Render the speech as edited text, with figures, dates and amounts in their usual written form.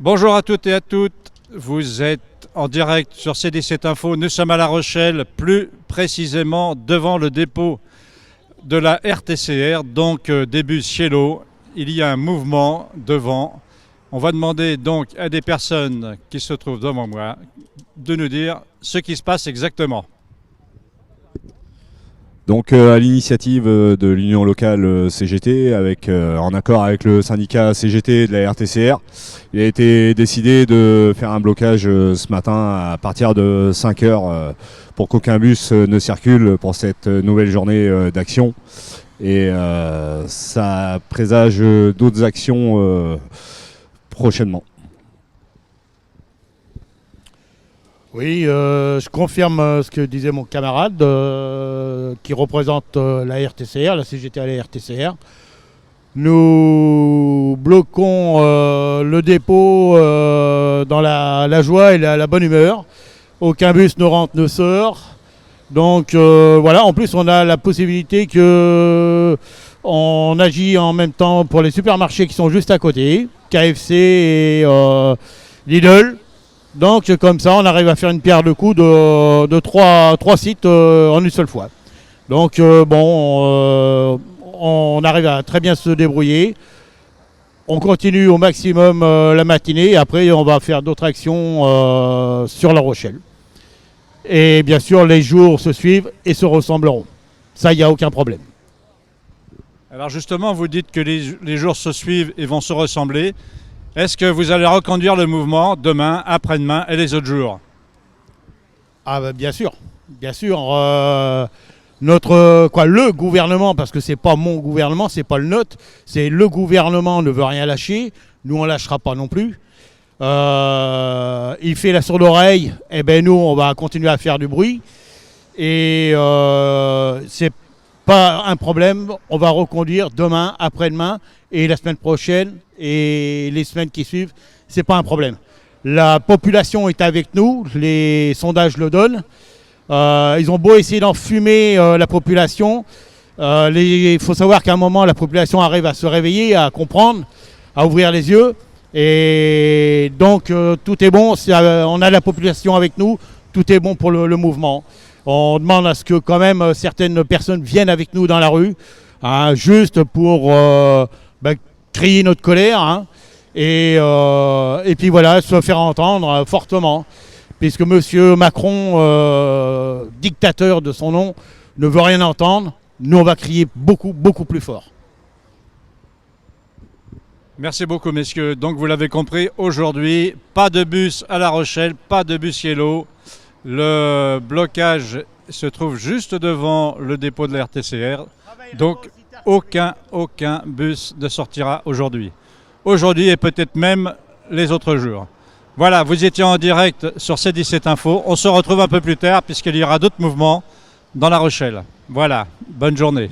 Bonjour à toutes et à toutes, vous êtes en direct sur C17 Info, nous sommes à La Rochelle, plus précisément devant le dépôt de la RTCR, donc début Cielo. Il y a un mouvement devant. On va demander donc à des personnes qui se trouvent devant moi de nous dire ce qui se passe exactement. Donc à l'initiative de l'union locale CGT, en accord avec le syndicat CGT de la RTCR, il a été décidé de faire un blocage ce matin à partir de 5 heures pour qu'aucun bus ne circule pour cette nouvelle journée d'action. Et ça présage d'autres actions prochainement. Oui, je confirme ce que disait mon camarade qui représente la RTCR, la CGT à la RTCR. Nous bloquons le dépôt dans la joie et la bonne humeur. Aucun bus ne rentre, ne sort. Donc voilà, en plus on a la possibilité que on agit en même temps pour les supermarchés qui sont juste à côté, KFC et Lidl. Donc comme ça on arrive à faire une pierre de coups de trois sites en une seule fois. Donc on arrive à très bien se débrouiller. On continue au maximum la matinée et après on va faire d'autres actions sur La Rochelle. Et bien sûr les jours se suivent et se ressembleront. Ça, il n'y a aucun problème. Alors justement, vous dites que les jours se suivent et vont se ressembler. Est-ce que vous allez reconduire le mouvement demain, après-demain et les autres jours? Ah bah bien sûr. Le gouvernement, parce que c'est pas mon gouvernement, c'est pas le nôtre, c'est le gouvernement ne veut rien lâcher. Nous on lâchera pas non plus. Il fait la sourde oreille, et ben nous on va continuer à faire du bruit. Et c'est pas un problème, on va reconduire demain, après-demain et la semaine prochaine et les semaines qui suivent, c'est pas un problème. La population est avec nous, les sondages le donnent. Ils ont beau essayer d'enfumer la population, il faut savoir qu'à un moment la population arrive à se réveiller, à comprendre, à ouvrir les yeux. Et donc tout est bon, on a la population avec nous, tout est bon pour le mouvement. On demande à ce que quand même certaines personnes viennent avec nous dans la rue, hein, juste pour crier notre colère, hein, et puis voilà, se faire entendre fortement. Puisque M. Macron, dictateur de son nom, ne veut rien entendre, nous on va crier beaucoup, beaucoup plus fort. Merci beaucoup messieurs. Donc vous l'avez compris, aujourd'hui, pas de bus à La Rochelle, pas de bus Cielo. Le blocage se trouve juste devant le dépôt de la RTCR. Donc aucun bus ne sortira aujourd'hui. Aujourd'hui et peut-être même les autres jours. Voilà, vous étiez en direct sur C17 Info. On se retrouve un peu plus tard puisqu'il y aura d'autres mouvements dans La Rochelle. Voilà, bonne journée.